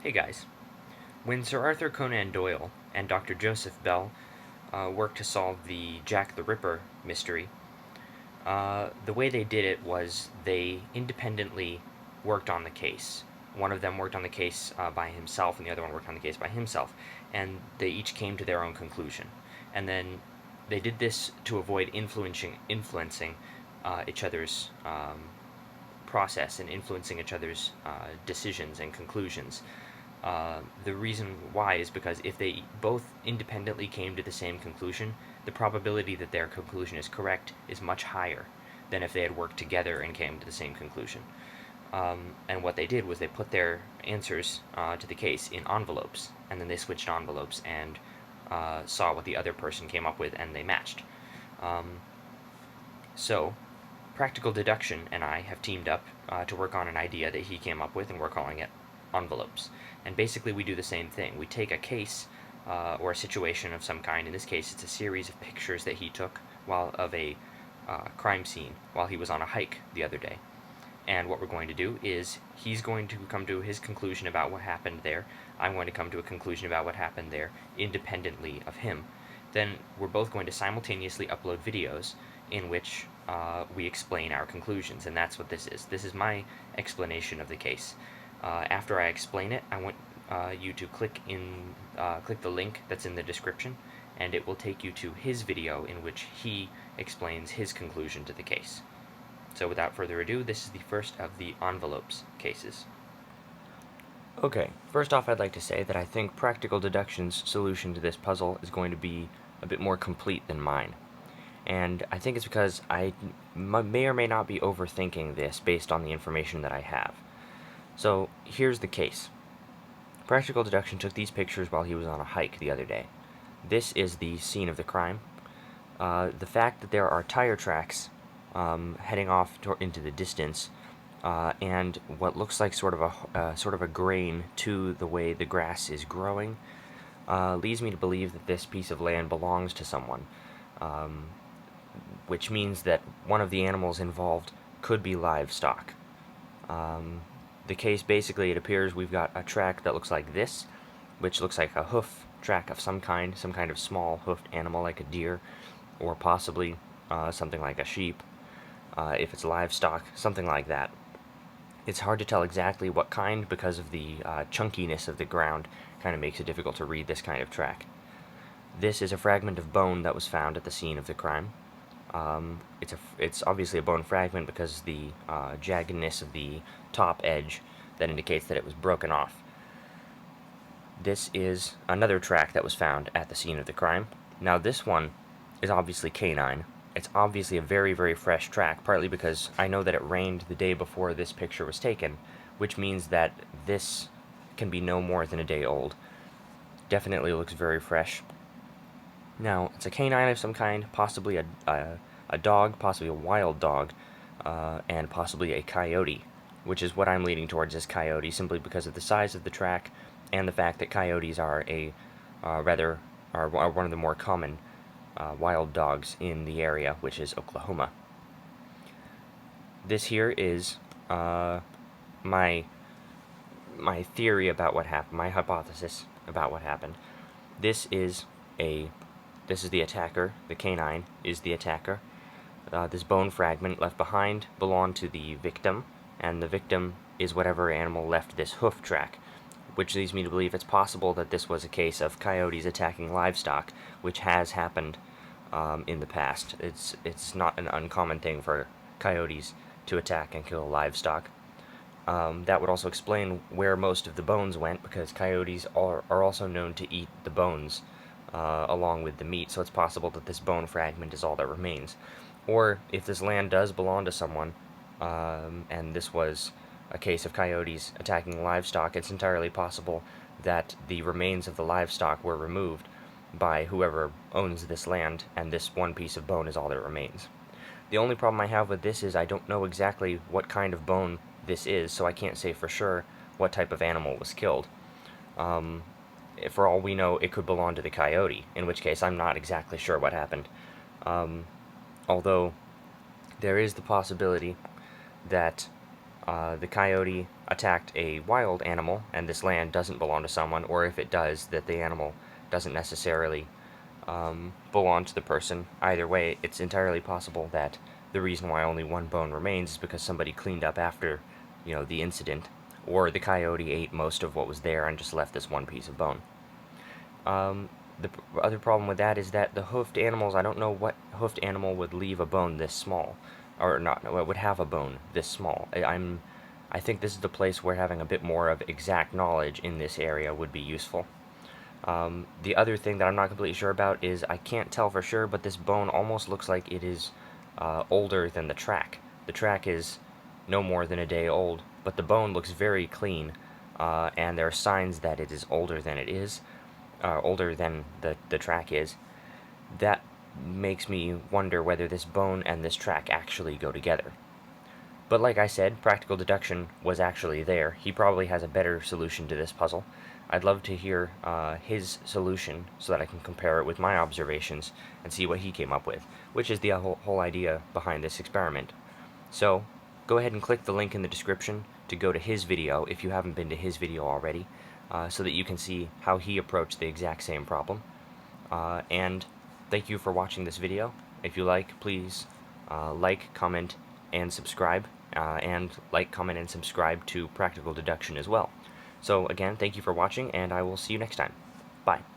Hey guys. When Sir Arthur Conan Doyle and Dr. Joseph Bell worked to solve the Jack the Ripper mystery, the way they did it was they independently worked on the case. One of them worked on the case by himself, and the other one worked on the case by himself, and they each came to their own conclusion. And then they did this to avoid influencing each other's process and influencing each other's decisions and conclusions. The reason why is because if they both independently came to the same conclusion, the probability that their conclusion is correct is much higher than if they had worked together and came to the same conclusion. And what they did was they put their answers to the case in envelopes, and then they switched envelopes and saw what the other person came up with, and they matched. So, Practical Deduction and I have teamed up to work on an idea that he came up with, and we're calling it envelopes. And basically, we do the same thing. We take a case or a situation of some kind. In this case, it's a series of pictures that he took of a crime scene while he was on a hike the other day. And what we're going to do is he's going to come to his conclusion about what happened there. I'm going to come to a conclusion about what happened there independently of him. Then we're both going to simultaneously upload videos in which we explain our conclusions, and that's what this is. This is my explanation of the case. After I explain it, I want you to click the link that's in the description, and it will take you to his video in which he explains his conclusion to the case. So without further ado, this is the first of the envelopes cases. Okay, first off I'd like to say that I think Practical Deduction's solution to this puzzle is going to be a bit more complete than mine. And I think it's because I may or may not be overthinking this based on the information that I have. So here's the case. Practical Deduction took these pictures while he was on a hike the other day. This is the scene of the crime. The fact that there are tire tracks heading off into the distance, and what looks like sort of a grain to the way the grass is growing, leads me to believe that this piece of land belongs to someone, which means that one of the animals involved could be livestock. The case, basically, it appears we've got a track that looks like this, which looks like a hoof track of some kind of small hoofed animal like a deer, or possibly something like a sheep. If it's livestock, something like that. It's hard to tell exactly what kind because of the chunkiness of the ground. Kind of makes it difficult to read this kind of track. This is a fragment of bone that was found at the scene of the crime. It's obviously a bone fragment because the jaggedness of the top edge that indicates that it was broken off. This is another track that was found at the scene of the crime. Now this one is obviously canine. It's obviously a very, very fresh track, partly because I know that it rained the day before this picture was taken, which means that this can be no more than a day old. Definitely looks very fresh. Now, it's a canine of some kind, possibly a dog, possibly a wild dog, and possibly a coyote, which is what I'm leaning towards as coyote, simply because of the size of the track and the fact that coyotes are one of the more common wild dogs in the area, which is Oklahoma. This here is my theory about what happened, my hypothesis about what happened. This is the attacker. The canine is the attacker. This bone fragment left behind belonged to the victim, and the victim is whatever animal left this hoof track, which leads me to believe it's possible that this was a case of coyotes attacking livestock, which has happened in the past. It's not an uncommon thing for coyotes to attack and kill livestock. That would also explain where most of the bones went, because coyotes are also known to eat the bones along with the meat, so it's possible that this bone fragment is all that remains. Or if this land does belong to someone, and this was a case of coyotes attacking livestock, it's entirely possible that the remains of the livestock were removed by whoever owns this land, and this one piece of bone is all that remains. The only problem I have with this is I don't know exactly what kind of bone this is, so I can't say for sure what type of animal was killed. For all we know, it could belong to the coyote, in which case I'm not exactly sure what happened. Although there is the possibility that the coyote attacked a wild animal, and this land doesn't belong to someone, or if it does, that the animal doesn't necessarily belong to the person. Either way, it's entirely possible that the reason why only one bone remains is because somebody cleaned up after, the incident, or the coyote ate most of what was there and just left this one piece of bone. The other problem with that is that the hoofed animals, I don't know what hoofed animal would leave a bone this small, or not, would have a bone this small. I think this is the place where having a bit more of exact knowledge in this area would be useful. The other thing that I'm not completely sure about is I can't tell for sure, but this bone almost looks like it is older than the track. The track is no more than a day old, but the bone looks very clean, and there are signs that it is older than it is, older than the track is. That makes me wonder whether this bone and this track actually go together. But like I said, practical deduction was actually there. He probably has a better solution to this puzzle. I'd love to hear his solution so that I can compare it with my observations and see what he came up with, which is the whole idea behind this experiment. So, go ahead and click the link in the description to go to his video if you haven't been to his video already, so that you can see how he approached the exact same problem. And thank you for watching this video. If you like, please like, comment, and subscribe, and like, comment, and subscribe to Practical Deduction as well. So again, thank you for watching, and I will see you next time. Bye.